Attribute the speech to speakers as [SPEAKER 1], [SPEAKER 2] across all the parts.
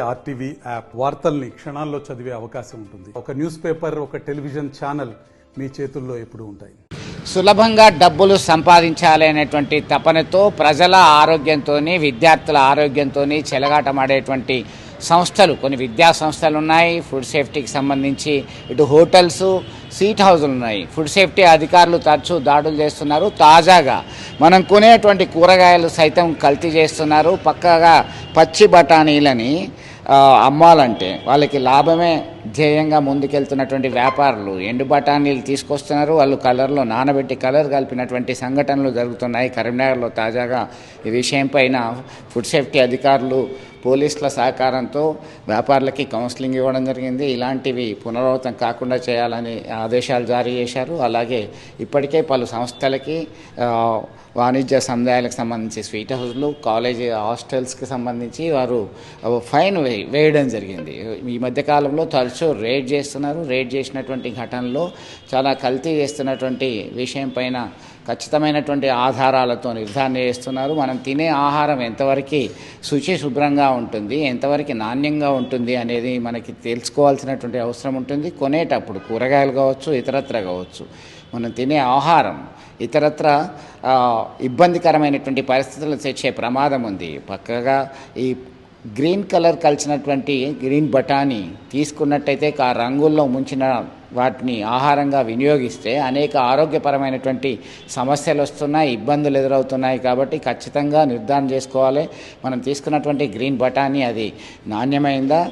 [SPEAKER 1] RTV app వార్తల్ని క్షణాల్లో చదివే అవకాశం ఉంటుంది. ఒక న్యూస్ పేపర్, ఒక టెలివిజన్ ఛానల్ మీ చేతుల్లో ఎప్పుడూ ఉంటాయి.
[SPEAKER 2] సులభంగా డబ్బులు సంపాదించాలి అనేటువంటి తపనతో ప్రజల ఆరోగ్యంతో, విద్యార్థుల ఆరోగ్యంతో చెలగాటమాడేటువంటి సంస్థలు, కొన్ని విద్యా సంస్థలు ఉన్నాయి. ఫుడ్ సేఫ్టీకి సంబంధించి ఇటు హోటల్స్, సీట్ హౌజులు ఉన్నాయి. ఫుడ్ సేఫ్టీ అధికారులు తరచూ దాడులు చేస్తున్నారు. తాజాగా మనం కొనేటువంటి కూరగాయలు సైతం కల్తీ చేస్తున్నారు. పక్కగా పచ్చి బఠానీలని అమ్మాలంటే వాళ్ళకి లాభమే ధ్యేయంగా ముందుకెళ్తున్నటువంటి వ్యాపారులు ఎండు బఠానీలు తీసుకొస్తున్నారు. వాళ్ళు కలర్లో నానబెట్టి కలర్ కలిపినటువంటి సంఘటనలు జరుగుతున్నాయి. కరీంనగర్లో తాజాగా ఈ విషయం పైన ఫుడ్ సేఫ్టీ అధికారులు, పోలీసుల సహకారంతో వ్యాపారులకి కౌన్సిలింగ్ ఇవ్వడం జరిగింది. ఇలాంటివి పునరావృతం కాకుండా చేయాలని ఆదేశాలు జారీ చేశారు. అలాగే ఇప్పటికే పలు సంస్థలకి, వాణిజ్య సముదాయాలకు సంబంధించి స్వీట్ హౌస్లు, కాలేజీ హాస్టల్స్కి సంబంధించి వారు ఫైన్ వేయడం జరిగింది. ఈ మధ్యకాలంలో తరచూ రేడ్ చేస్తున్నారు. రేడ్ చేసినటువంటి ఘటనలో చాలా కల్తీ చేస్తున్నటువంటి విషయం పైన ఖచ్చితమైనటువంటి ఆధారాలతో నిర్ధారణ చేస్తున్నారు. మనం తినే ఆహారం ఎంతవరకు శుచి శుభ్రంగా ఉంటుంది, ఎంతవరకు నాణ్యంగా ఉంటుంది అనేది మనకి తెలుసుకోవాల్సినటువంటి అవసరం ఉంటుంది. కొనేటప్పుడు కూరగాయలు కావచ్చు, ఇతరత్ర కావచ్చు, మనం తినే ఆహారం ఇతరత్ర ఇబ్బందికరమైనటువంటి పరిస్థితులు తెచ్చే ప్రమాదం ఉంది. పక్కగా ఈ గ్రీన్ కలర్ కలిసినటువంటి గ్రీన్ బఠానీ తీసుకున్నట్టయితే ఆ రంగుల్లో ముంచిన వాటిని ఆహారంగా వినియోగిస్తే అనేక ఆరోగ్యపరమైనటువంటి సమస్యలు వస్తున్నాయి, ఇబ్బందులు ఎదురవుతున్నాయి. కాబట్టి ఖచ్చితంగా నిర్ధారణ చేసుకోవాలి. మనం తీసుకున్నటువంటి గ్రీన్ బఠానీ అది నాణ్యమైందా,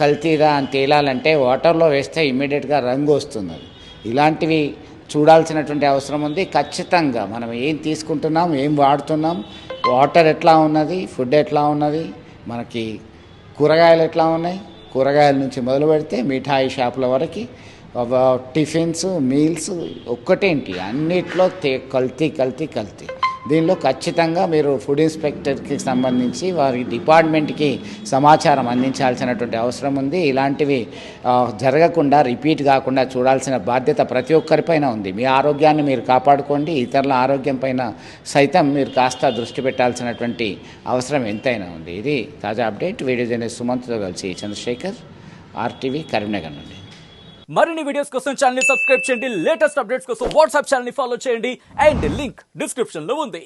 [SPEAKER 2] కల్తీదా అని తేలాలంటే వాటర్లో వేస్తే ఇమ్మీడియట్గా రంగు వస్తుంది. ఇలాంటివి చూడాల్సినటువంటి అవసరం ఉంది. ఖచ్చితంగా మనం ఏం తీసుకుంటున్నాం, ఏం వాడుతున్నాం, వాటర్ ఎట్లా ఉన్నది, ఫుడ్ ఎట్లా ఉన్నది, మనకి కూరగాయలు ఎట్లా ఉన్నాయి, కూరగాయల నుంచి మొదలు పెడితే మిఠాయి షాపుల వరకు టిఫిన్స్, మీల్స్ ఒక్కటేంటి అన్నిట్లో కల్తీ కల్తీ కల్తీ. దీనిలో ఖచ్చితంగా మీరు ఫుడ్ ఇన్స్పెక్టర్కి సంబంధించి వారి డిపార్ట్మెంట్కి సమాచారం అందించాల్సినటువంటి అవసరం ఉంది. ఇలాంటివి జరగకుండా, రిపీట్ కాకుండా చూడాల్సిన బాధ్యత ప్రతి ఒక్కరిపైన ఉంది. మీ ఆరోగ్యాన్ని మీరు కాపాడుకోండి, ఇతరుల ఆరోగ్యం పైన సైతం మీరు కాస్త దృష్టి పెట్టాల్సినటువంటి అవసరం ఎంతైనా ఉంది. ఇది తాజా అప్డేట్. వీడియో జర్నలిస్ట్ సుమంత్తో కలిసి చంద్రశేఖర్, ఆర్టీవీ, కరీంనగర్ నుండి.
[SPEAKER 3] మరిన్ని వీడియోస్ కోసం ఛానల్ ని సబ్స్క్రైబ్ చేయండి. లేటెస్ట్ అప్డేట్స్ కోసం వాట్సాప్ ఛానల్ ని ఫాలో చేయండి. అండ్ లింక్ డిస్క్రిప్షన్ లో ఉంది.